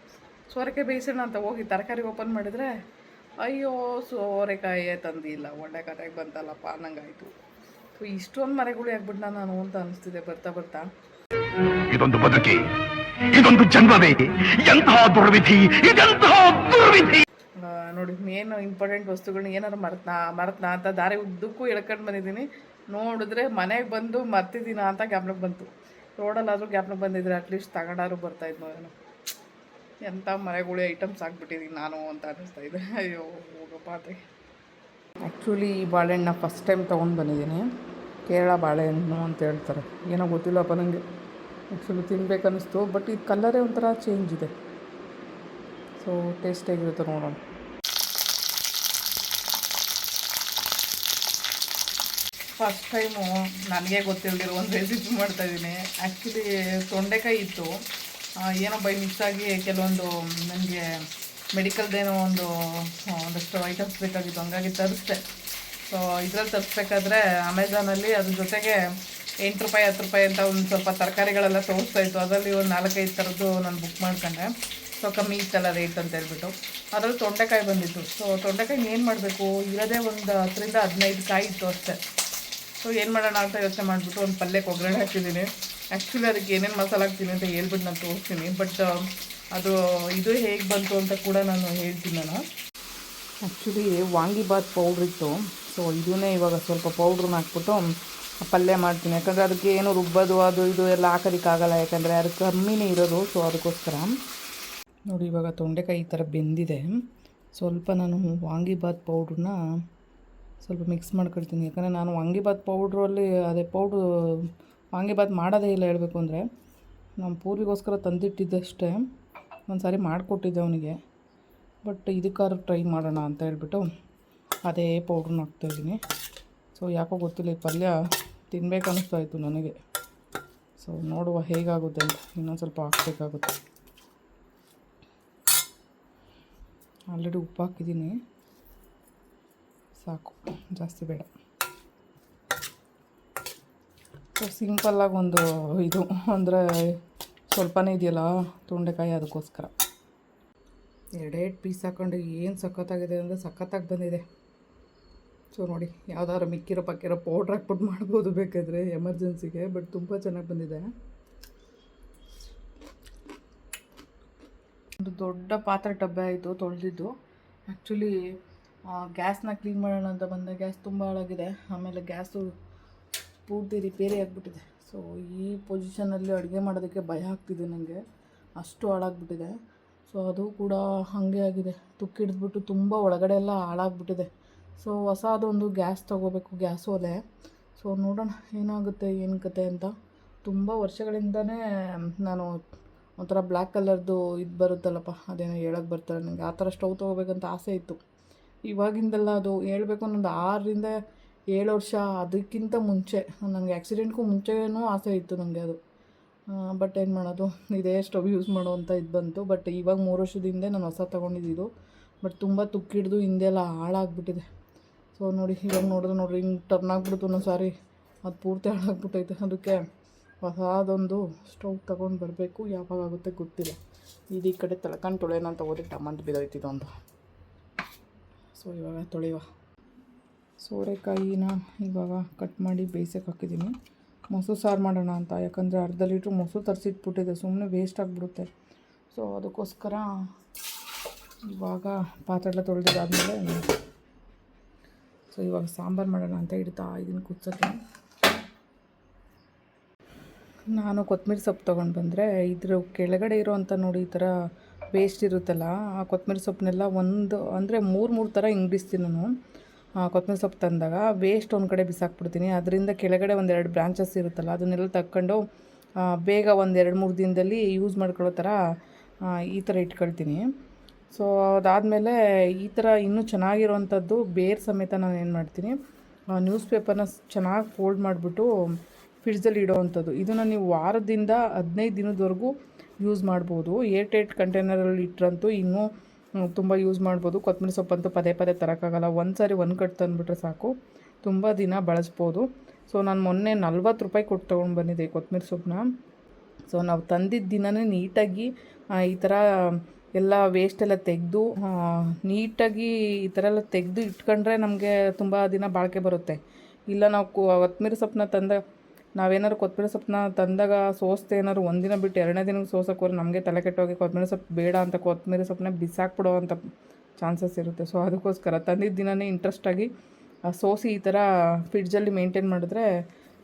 ಸೋರೆಕಾಯಿ ಬೇಯಿಸೋಣ ಅಂತ ಹೋಗಿ ತರಕಾರಿ ಓಪನ್ ಮಾಡಿದರೆ ಅಯ್ಯೋ ಸೋರೆಕಾಯೇ ತಂದಿಲ್ಲ. ಒಳ್ಳೆ ಕತೆಗೆ ಬಂತಲ್ಲಪ್ಪ ಅನ್ನಂಗಾಯಿತು. ಸೊ ಇಷ್ಟೊಂದು ಮರೆಗಳು ಆಗ್ಬಿಟ್ಟು ನಾನು ಅಂತ ಅನಿಸ್ತಿದೆ ಬರ್ತಾ ಬರ್ತಾ. ಇದೊಂದು ಬದುಕಿ, ಇದೊಂದು ಜನ್ಮವೇ, ಎಂತಹ ದುರ್ವಿಧಿ, ಇದೆಂತಹ ದುರ್ವಿಧಿ. ನೋಡಿ ಮೇನ್ ಇಂಪಾರ್ಟೆಂಟ್ ವಸ್ತುಗಳನ್ನ ಏನಾದ್ರು ಮರೆತ್ನಾ ಅಂತ ದಾರಿ ಉದ್ದಕ್ಕೂ ಎಳ್ಕೊಂಡು ಬಂದಿದ್ದೀನಿ. ನೋಡಿದ್ರೆ ಮನೆಗೆ ಬಂದು ಮರ್ತಿದ್ದೀನ ಅಂತ ಜ್ಞಾಪನಕ್ಕೆ ಬಂತು. ರೋಡಲ್ಲಾದರೂ ಜ್ಞಾಪನಕ್ಕೆ ಬಂದಿದ್ರೆ ಅಟ್ಲೀಸ್ಟ್ ತಗೊಂಡಾದ್ರು ಬರ್ತಾಯಿದ್ನೋ ಏನೋ. ಎಂಥ ಮರೆಗುಳಿ ಐಟಮ್ಸ್ ಹಾಕ್ಬಿಟ್ಟಿದ್ದೀನಿ ನಾನು ಅಂತ ಅನ್ನಿಸ್ತಾ ಇದೆ. ಅಯ್ಯೋ ಹೋಗಪ್ಪ ಅದೇ. ಆ್ಯಕ್ಚುಲಿ ಈ ಬಾಳೆಹಣ್ಣ ಫಸ್ಟ್ ಟೈಮ್ ತೊಗೊಂಡು ಬಂದಿದ್ದೀನಿ. ಕೇರಳ ಬಾಳೆಹಣ್ಣು ಅಂತ ಹೇಳ್ತಾರೆ, ಏನೋ ಗೊತ್ತಿಲ್ಲಪ್ಪ ನನಗೆ. ಆ್ಯಕ್ಚುಲಿ ತಿನ್ಬೇಕನ್ನಿಸ್ತು, ಬಟ್ ಇದು ಕಲರೇ ಒಂಥರ ಚೇಂಜ್ ಇದೆ. ಸೊ ಟೇಸ್ಟ್ ಹೇಗಿರುತ್ತೆ ನೋಡೋಣ. ಫಸ್ಟ್ ಟೈಮು ನನಗೆ ಗೊತ್ತಿಲ್ಲದಿರೋ ಒಂದು ರೆಸಿಪಿ ಮಾಡ್ತಾಯಿದ್ದೀನಿ. ಆ್ಯಕ್ಚುಲಿ ತೊಂಡೆಕಾಯಿ ಇತ್ತು, ಏನೋ ಬೈ ಮಿಕ್ಸಾಗಿ ಕೆಲವೊಂದು ನನಗೆ ಮೆಡಿಕಲ್ದೇನೋ ಒಂದಷ್ಟು ಐಟಮ್ಸ್ ಬೇಕಾಗಿತ್ತು, ಹಂಗಾಗಿ ತರಿಸ್ದೆ. ಸೊ ಇದ್ರಲ್ಲಿ ತರಿಸ್ಬೇಕಾದ್ರೆ ಅಮೆಝಾನಲ್ಲಿ ಅದ್ರ ಜೊತೆಗೆ 8 ರೂಪಾಯಿ 10 ರೂಪಾಯಿ ಅಂತ ಒಂದು ಸ್ವಲ್ಪ ತರಕಾರಿಗಳೆಲ್ಲ ತೋರಿಸ್ತಾ ಇತ್ತು. ಅದರಲ್ಲಿ ಒಂದು 4-5 ಥರದ್ದು ನಾನು ಬುಕ್ ಮಾಡ್ಕೊಂಡೆ. ಸೊ ಕಮ್ಮಿ ಇತ್ತಲ್ಲ ರೇಟ್ ಅಂತ ಹೇಳ್ಬಿಟ್ಟು. ಅದರಲ್ಲಿ ತೊಂಡೆಕಾಯಿ ಬಂದಿತ್ತು. ಸೊ ತೊಂಡೆಕಾಯಿ ಏನು ಮಾಡಬೇಕು, ಇರೋದೇ ಒಂದು 10-15 ಕಾಯಿ ಇತ್ತು ಅಷ್ಟೇ. ಸೊ ಏನು ಮಾಡೋಣ ಅಂತ ಯೋಚನೆ ಮಾಡಿಬಿಟ್ಟು ಒಂದು ಪಲ್ಯಕ್ಕೆ ಒಗ್ಗರಣೆ ಹಾಕ್ತಿದ್ದೀನಿ. ಆ್ಯಕ್ಚುಲಿ ಅದಕ್ಕೆ ಏನೇನು ಮಸಾಲೆ ಹಾಕ್ತೀನಿ ಅಂತ ಹೇಳ್ಬಿಟ್ಟು ನಾನು ತೋರಿಸ್ತೀನಿ. ಬಟ್ ಇದು ಹೇಗೆ ಬಂತು ಅಂತ ಕೂಡ ನಾನು ಹೇಳ್ತೀನಿ. ನಾನು ಆ್ಯಕ್ಚುಲಿ ವಾಂಗಿಬಾತ್ ಪೌಡ್ರ್ ಇತ್ತು. ಸೊ ಇದನ್ನೇ ಇವಾಗ ಸ್ವಲ್ಪ ಪೌಡ್ರನ್ನ ಹಾಕ್ಬಿಟ್ಟು ಪಲ್ಯ ಮಾಡ್ತೀನಿ. ಯಾಕಂದರೆ ಅದಕ್ಕೆ ಏನು ರುಬ್ಬೋದು ಅದು ಇದು ಎಲ್ಲ ಹಾಕೋದಕ್ಕಾಗಲ್ಲ, ಯಾಕಂದರೆ ಅದು ಕಮ್ಮಿನೇ ಇರೋದು. ಸೊ ಅದಕ್ಕೋಸ್ಕರ ನೋಡಿ ಇವಾಗ ತೊಂಡೆಕಾಯಿ ಈ ಥರ ಬೆಂದಿದೆ. ಸ್ವಲ್ಪ ನಾನು ವಾಂಗಿಬಾತ್ ಪೌಡ್ರನ್ನ ಸ್ವಲ್ಪ ಮಿಕ್ಸ್ ಮಾಡ್ಕೊಳ್ತೀನಿ. ಯಾಕಂದರೆ ನಾನು ವಾಂಗಿಬಾತ್ ಪೌಡ್ರಲ್ಲಿ ಪೌಡ್ರು ವಾಂಗಿಬಾತ್ ಮಾಡೋದೇ ಇಲ್ಲ ಹೇಳಬೇಕು ಅಂದರೆ. ನಮ್ಮ ಪೂರ್ವಿಗೋಸ್ಕರ ತಂದಿಟ್ಟಿದ್ದಷ್ಟೇ, ಒಂದು ಸಾರಿ ಮಾಡಿಕೊಟ್ಟಿದ್ದೆ ಅವನಿಗೆ. ಬಟ್ ಇದಕ್ಕಾದ್ರೂ ಟ್ರೈ ಮಾಡೋಣ ಅಂತ ಹೇಳ್ಬಿಟ್ಟು ಅದೇ ಪೌಡ್ರನ್ನ ಹಾಕ್ತಾಯಿದ್ದೀನಿ. ಸೊ ಯಾಕೋ ಗೊತ್ತಿಲ್ಲ, ಈ ಪಲ್ಯ ತಿನ್ಬೇಕು ಅನ್ನಿಸ್ತಾ ಇತ್ತು ನನಗೆ. ಸೊ ನೋಡುವ ಹೇಗಾಗುತ್ತೆ ಅಂತ. ಇನ್ನೊಂದು ಸ್ವಲ್ಪ ಹಾಕಬೇಕಾಗುತ್ತೆ. ಆಲ್ರೆಡಿ ಉಪ್ಪು ಹಾಕಿದ್ದೀನಿ, ಸಾಕು, ಜಾಸ್ತಿ ಬೇಡ. ಸೊ ಸಿಂಪಲ್ಲಾಗಿ ಒಂದು ಇದು ಅಂದರೆ ಸ್ವಲ್ಪನೇ ಇದೆಯಲ್ಲ ತೊಂಡೆಕಾಯಿ, ಅದಕ್ಕೋಸ್ಕರ 2 ಪೀಸ್ ಹಾಕ್ಕೊಂಡು ಏನು ಸಖತ್ತಾಗಿದೆ ಅಂದರೆ ಸಖತ್ತಾಗಿ ಬಂದಿದೆ. ಸೊ ನೋಡಿ, ಯಾವ್ದಾದ್ರು ಮಿಕ್ಕಿರೋ ಪಕ್ಕಿರೋ ಪೌಡ್ರ್ ಹಾಕ್ಬಿಟ್ಟು ಮಾಡ್ಬೋದು ಬೇಕಾದರೆ ಎಮರ್ಜೆನ್ಸಿಗೆ. ಬಟ್ ತುಂಬ ಚೆನ್ನಾಗಿ ಬಂದಿದೆ. ಒಂದು ದೊಡ್ಡ ಪಾತ್ರೆ ಟಬ್ಬೆ ಆಯಿತು ತೊಳೆದಿದ್ದು. ಆ್ಯಕ್ಚುಲಿ ಗ್ಯಾಸ್ನ ಕ್ಲೀನ್ ಮಾಡೋಣ ಅಂತ ಬಂದೆ, ಗ್ಯಾಸ್ ತುಂಬ ಹಾಳಾಗಿದೆ. ಆಮೇಲೆ ಗ್ಯಾಸು ಪೂರ್ತಿ ರಿಪೇರಿ ಆಗಿಬಿಟ್ಟಿದೆ. ಸೊ ಈ ಪೊಸಿಷನಲ್ಲಿ ಅಡುಗೆ ಮಾಡೋದಕ್ಕೆ ಭಯ ಆಗ್ತಿದೆ ನನಗೆ, ಅಷ್ಟು ಹಾಳಾಗ್ಬಿಟ್ಟಿದೆ. ಸೊ ಅದು ಕೂಡ ಹಾಗೆ ಆಗಿದೆ, ತುಕ್ಕಿಡಿದ್ಬಿಟ್ಟು ತುಂಬ ಒಳಗಡೆ ಎಲ್ಲ ಹಾಳಾಗ್ಬಿಟ್ಟಿದೆ. ಸೊ ಹೊಸದೊಂದು ಗ್ಯಾಸ್ ತೊಗೋಬೇಕು, ಗ್ಯಾಸ್ ಒಲೆ. ಸೊ ನೋಡೋಣ ಏನಾಗುತ್ತೆ ಏನು ಕತೆ ಅಂತ. ತುಂಬ ವರ್ಷಗಳಿಂದನೇ ನಾನು ಒಂಥರ ಬ್ಲ್ಯಾಕ್ ಕಲರ್ದು ಇದು ಬರುತ್ತಲ್ಲಪ್ಪ, ಅದೇನೋ ಹೇಳೋಕ್ಕೆ ಬರ್ತಾರೆ ನನಗೆ, ಆ ಥರ ಸ್ಟವ್ ತೊಗೋಬೇಕಂತ ಆಸೆ ಇತ್ತು. ಇವಾಗಿಂದೆಲ್ಲ ಅದು ಹೇಳ್ಬೇಕು ಅನ್ನೊಂದು 6-7 ವರ್ಷ ಅದಕ್ಕಿಂತ ಮುಂಚೆ, ನನಗೆ ಆ್ಯಕ್ಸಿಡೆಂಟ್ಗೂ ಮುಂಚೆನೂ ಆಸೆ ಇತ್ತು ನನಗೆ ಅದು. ಬಟ್ ಏನು ಮಾಡೋದು, ಇದೇ ಸ್ಟವ್ ಯೂಸ್ ಮಾಡೋ ಅಂತ ಇದು ಬಂತು. ಬಟ್ ಇವಾಗ 3 ವರ್ಷದ ಹಿಂದೆ ನಾನು ಹೊಸ ತೊಗೊಂಡಿದ್ದು. ಬಟ್ ತುಂಬ ತುಕ್ಕಿಡ್ದು ಹಿಂದೆಲ್ಲ ಹಾಳಾಗ್ಬಿಟ್ಟಿದೆ. ಸೊ ನೋಡಿ, ಇವಾಗ ನೋಡ್ರಿ ಹಿಂಗೆ ಟರ್ನ್ ಆಗಿಬಿಡ್ತು ಒಂದೊಂದು ಸಾರಿ, ಅದು ಪೂರ್ತಿ ಹಾಳಾಗ್ಬಿಟ್ಟೈತೆ. ಅದಕ್ಕೆ ಹೊಸದೊಂದು ಸ್ಟವ್ ತೊಗೊಂಡು ಬರಬೇಕು. ಯಾವಾಗ ಆಗುತ್ತೆ ಗೊತ್ತಿಲ್ಲ. ಈ ಕಡೆ ತಳ್ಕೊಂಡು ತೊಳೆಯೋಣ ಅಂತ ಹೋದ್ರೆ ಟಮಾಟೊ ಬಿದ್ದೋಯ್ತಿದ್ದು ಒಂದು. ಸೊ ಇವಾಗ ತೊಳೆಯುವ. ಸೋರೆಕಾಯಿನ ಇವಾಗ ಕಟ್ ಮಾಡಿ ಬೇಯಿಸೋಕೆ ಹಾಕಿದ್ದೀನಿ. ಮೊಸರು ಸಾರು ಮಾಡೋಣ ಅಂತ, ಯಾಕಂದರೆ ಅರ್ಧ ಲೀಟ್ರ್ ಮೊಸರು ತರಿಸಿಟ್ಬಿಟ್ಟಿದೆ, ಸುಮ್ಮನೆ ವೇಸ್ಟ್ ಆಗಿಬಿಡುತ್ತೆ. ಸೊ ಅದಕ್ಕೋಸ್ಕರ ಇವಾಗ ಪಾತ್ರೆ ಎಲ್ಲ ತೊಳೆದಿದ್ದಾದಮೇಲೆ ಸೊ ಇವಾಗ ಸಾಂಬಾರು ಮಾಡೋಣ ಅಂತ ಇಡ್ತಾ ಇದನ್ನು ಕುದಿಸೋಕ್ಕೆ. ನಾನು ಕೊತ್ತಂಬರಿ ಸೊಪ್ಪು ತೊಗೊಂಡು ಬಂದರೆ ಇದ್ರ ಕೆಳಗಡೆ ಇರೋವಂಥ ನೋಡಿ ಈ ಥರ ವೇಸ್ಟ್ ಇರುತ್ತಲ್ಲ, ಆ ಕೊತ್ತಂಬರಿ ಸೊಪ್ಪನ್ನೆಲ್ಲ ಒಂದು ಅಂದರೆ 3 ಥರ ಹಿಂಗಿಡಿಸ್ತೀನಿ ನಾನು. ಕೊತ್ತಂಬರಿ ಸೊಪ್ಪು ತಂದಾಗ ವೇಸ್ಟ್ ಒಂದು ಕಡೆ ಬಿಸಾಕ್ಬಿಡ್ತೀನಿ. ಅದರಿಂದ ಕೆಳಗಡೆ 1-2 ಬ್ರಾಂಚಸ್ ಇರುತ್ತಲ್ಲ, ಅದನ್ನೆಲ್ಲ ತಕ್ಕೊಂಡು ಬೇಗ 1-2-3 ದಿನದಲ್ಲಿ ಯೂಸ್ ಮಾಡ್ಕೊಳ್ಳೋ ಥರ ಈ ಥರ ಇಟ್ಕೊಳ್ತೀನಿ. ಸೊ ಅದಾದಮೇಲೆ ಈ ಥರ ಇನ್ನೂ ಚೆನ್ನಾಗಿರೋವಂಥದ್ದು ಬೇರೆ ಸಮೇತ ನಾನು ಏನು ಮಾಡ್ತೀನಿ, ನ್ಯೂಸ್ ಪೇಪರ್ನ ಚೆನ್ನಾಗಿ ಫೋಲ್ಡ್ ಮಾಡಿಬಿಟ್ಟು ಫ್ರಿಡ್ಜಲ್ಲಿ ಇಡೋವಂಥದ್ದು. ಇದನ್ನು ನೀವು ವಾರದಿಂದ 15 ದಿನದವರೆಗೂ ಯೂಸ್ ಮಾಡ್ಬೋದು. ಏರ್ಟೈಟ್ ಕಂಟೈನರಲ್ಲಿ ಇಟ್ಟರಂತೂ ಇನ್ನೂ ತುಂಬ ಯೂಸ್ ಮಾಡ್ಬೋದು. ಕೊತ್ತಂಬರಿ ಸೊಪ್ಪಂತೂ ಪದೇ ತರೋಕ್ಕಾಗಲ್ಲ. ಒಂದು ಸಾರಿ 1 ಕಟ್ ತಂದುಬಿಟ್ರೆ ಸಾಕು, ತುಂಬ ದಿನ ಬಳಸ್ಬೋದು. ಸೊ ನಾನು ಮೊನ್ನೆ 40 ರೂಪಾಯಿ ಕೊಟ್ಟು ತೊಗೊಂಡು ಬಂದಿದ್ದೆ ಕೊತ್ತಂಬರಿ ಸೊಪ್ಪನ್ನ. ಸೊ ನಾವು ತಂದಿದ್ದ ದಿನವೇ ನೀಟಾಗಿ ಈ ಥರ ಎಲ್ಲ ವೇಸ್ಟೆಲ್ಲ ತೆಗೆದು ನೀಟಾಗಿ ಈ ಥರ ಎಲ್ಲ ತೆಗೆದು ಇಟ್ಕೊಂಡ್ರೆ ನಮಗೆ ತುಂಬ ದಿನ ಬಾಳಿಕೆ ಬರುತ್ತೆ. ಇಲ್ಲ ನಾವು ಕೊತ್ತಂಬರಿ ಸೊಪ್ಪನ್ನ ನಾವೇನಾದ್ರು ಕೊತ್ತಂಬರಿ ಸೊಪ್ಪನ್ನ ತಂದಾಗ ಸೋಸ್ತೆ ಏನಾದ್ರು 1 ದಿನ ಬಿಟ್ಟು 2ನೇ ದಿನಕ್ಕೆ ಸೋಸೋಕ್ಕೋರು ನಮಗೆ ತಲೆ ಕೆಟ್ಟೋಗಿ ಕೊತ್ತಂಬರಿ ಸೊಪ್ಪು ಬೇಡ ಅಂತ ಕೊತ್ತಂಬರಿ ಸೊಪ್ಪನ್ನ ಬಿಸಾಕ್ಬಿಡೋ ಅಂಥ ಚಾನ್ಸಸ್ ಇರುತ್ತೆ. ಸೊ ಅದಕ್ಕೋಸ್ಕರ ತಂದಿದ್ದ ದಿನವೇ ಇಂಟ್ರೆಸ್ಟಾಗಿ ಸೋಸಿ ಈ ಥರ ಫ್ರಿಡ್ಜಲ್ಲಿ ಮೇಂಟೈನ್ ಮಾಡಿದ್ರೆ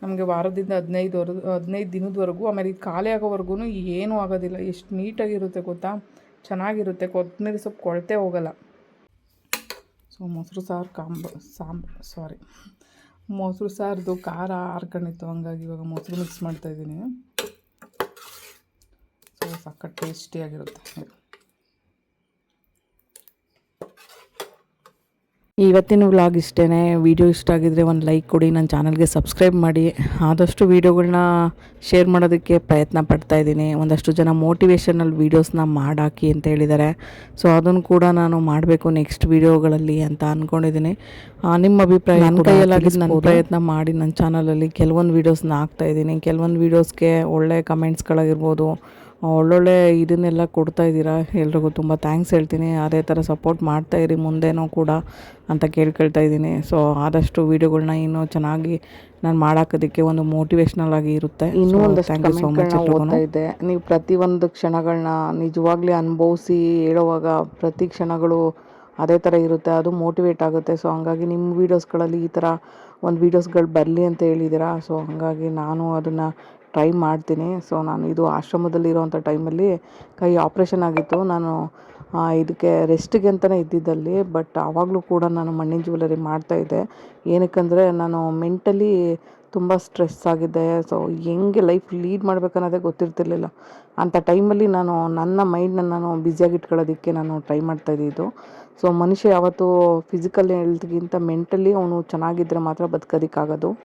ನಮಗೆ ವಾರದಿಂದ 15 ದಿನದವರೆಗೂ, ಆಮೇಲೆ ಇದು ಖಾಲಿ ಆಗೋವರೆಗೂ ಏನೂ ಆಗೋದಿಲ್ಲ. ಎಷ್ಟು ನೀಟಾಗಿರುತ್ತೆ ಗೊತ್ತಾ, ಚೆನ್ನಾಗಿರುತ್ತೆ. ಕೊತ್ತಂಬರಿ ಸೊಪ್ಪು ಕೊಳತೆ ಹೋಗಲ್ಲ. ಸೊ ಮೊಸರು ಸಾರು ಮೊಸರು ಸಾರದು ಖಾರ ಆರ್ಕೊಂಡಿತ್ತು, ಹಂಗಾಗಿ ಇವಾಗ ಮೊಸರು ಮಿಕ್ಸ್ ಮಾಡ್ತಾಯಿದ್ದೀನಿ. ಸೊ ಸಖತ್ ಟೇಸ್ಟಿಯಾಗಿರುತ್ತೆ. ಇವತ್ತಿನ ವ್ಲಾಗ್ ಇಷ್ಟೇ. ವಿಡಿಯೋ ಇಷ್ಟ ಆಗಿದ್ರೆ ಒಂದು ಲೈಕ್ ಕೊಡಿ, ನನ್ನ ಚಾನಲ್ಗೆ ಸಬ್ಸ್ಕ್ರೈಬ್ ಮಾಡಿ. ಆದಷ್ಟು ವೀಡಿಯೋಗಳನ್ನ ಶೇರ್ ಮಾಡೋದಕ್ಕೆ ಪ್ರಯತ್ನ ಪಡ್ತಾಯಿದ್ದೀನಿ. ಒಂದಷ್ಟು ಜನ ಮೋಟಿವೇಶನಲ್ ವೀಡಿಯೋಸ್ನ ಮಾಡಾಕಿ ಅಂತ ಹೇಳಿದ್ದಾರೆ. ಸೊ ಅದನ್ನು ಕೂಡ ನಾನು ಮಾಡಬೇಕು ನೆಕ್ಸ್ಟ್ ವೀಡಿಯೋಗಳಲ್ಲಿ ಅಂತ ಅಂದ್ಕೊಂಡಿದ್ದೀನಿ. ನಿಮ್ಮ ಅಭಿಪ್ರಾಯ ನನ್ನ ಕೈಯಲ್ಲಾಗಿದ್ದು ನನ್ನ ಪ್ರಯತ್ನ ಮಾಡಿ ನನ್ನ ಚಾನಲಲ್ಲಿ ಕೆಲವೊಂದು ವೀಡಿಯೋಸ್ನ ಹಾಕ್ತಾಯಿದ್ದೀನಿ. ಕೆಲವೊಂದು ವೀಡಿಯೋಸ್ಗೆ ಒಳ್ಳೆ ಕಮೆಂಟ್ಸ್ಗಳಾಗಿರ್ಬೋದು, ಒಳ್ಳೊಳ್ಳೆ ಇದನ್ನೆಲ್ಲ ಕೊಡ್ತಾ ಇದ್ದೀರಾ. ಎಲ್ರಿಗೂ ತುಂಬ ಥ್ಯಾಂಕ್ಸ್ ಹೇಳ್ತೀನಿ. ಅದೇ ಥರ ಸಪೋರ್ಟ್ ಮಾಡ್ತಾಯಿರಿ ಮುಂದೇನೂ ಕೂಡ ಅಂತ ಕೇಳ್ಕೊಳ್ತಾ ಇದ್ದೀನಿ. ಸೊ ಆದಷ್ಟು ವೀಡಿಯೋಗಳನ್ನ ಇನ್ನೂ ಚೆನ್ನಾಗಿ ನಾನು ಮಾಡೋಕ್ಕೋದಕ್ಕೆ ಒಂದು ಮೋಟಿವೇಶ್ನಲ್ ಆಗಿ ಇರುತ್ತೆ. ಇನ್ನೂ ಒಂದಷ್ಟು ಕಮೆಂಟ್ಗಳನ್ನ ಓದ್ತಾ ಇದ್ದೆ. ನೀವು ಪ್ರತಿಯೊಂದು ಕ್ಷಣಗಳನ್ನ ನಿಜವಾಗ್ಲೂ ಅನುಭವಿಸಿ ಹೇಳುವಾಗ ಪ್ರತಿ ಕ್ಷಣಗಳು ಅದೇ ಥರ ಇರುತ್ತೆ, ಅದು ಮೋಟಿವೇಟ್ ಆಗುತ್ತೆ. ಸೊ ಹಂಗಾಗಿ ನಿಮ್ಮ ವೀಡಿಯೋಸ್ಗಳಲ್ಲಿ ಈ ಥರ ಒಂದು ವೀಡಿಯೋಸ್ಗಳು ಬರಲಿ ಅಂತ ಹೇಳಿದ್ದೀರಾ. ಸೊ ಹಾಗಾಗಿ ನಾನು ಅದನ್ನು ಟ್ರೈ ಮಾಡ್ತೀನಿ. ಸೊ ನಾನು ಇದು ಆಶ್ರಮದಲ್ಲಿರೋವಂಥ ಟೈಮಲ್ಲಿ ಕೈ ಆಪ್ರೇಷನ್ ಆಗಿತ್ತು. ನಾನು ಇದಕ್ಕೆ ರೆಸ್ಟಿಗೆ ಅಂತಲೇ ಇದ್ದಿದ್ದಲ್ಲಿ, ಬಟ್ ಆವಾಗಲೂ ಕೂಡ ನಾನು ಮಣ್ಣಿನ ಜ್ಯುವೆಲರಿ ಮಾಡ್ತಾಯಿದ್ದೆ. ಏನಕ್ಕಂದರೆ ನಾನು ಮೆಂಟಲಿ ತುಂಬ ಸ್ಟ್ರೆಸ್ ಆಗಿದ್ದೆ. ಸೊ ಹೆಂಗೆ ಲೈಫ್ ಲೀಡ್ ಮಾಡಬೇಕನ್ನೋದೇ ಗೊತ್ತಿರ್ತಿರ್ಲಿಲ್ಲ. ಅಂಥ ಟೈಮಲ್ಲಿ ನಾನು ನನ್ನ ಮೈಂಡನ್ನ ನಾನು ಬ್ಯುಸಿಯಾಗಿ ಇಟ್ಕೊಳ್ಳೋದಕ್ಕೆ ನಾನು ಟ್ರೈ ಮಾಡ್ತಾಯಿದ್ದಿದ್ದು. ಸೊ ಮನುಷ್ಯ ಯಾವತ್ತೂ ಫಿಸಿಕಲ್ ಹೆಲ್ತ್ಗಿಂತ ಮೆಂಟಲಿ ಅವನು ಚೆನ್ನಾಗಿದ್ದರೆ ಮಾತ್ರ ಬದುಕೋದಕ್ಕಾಗೋದು.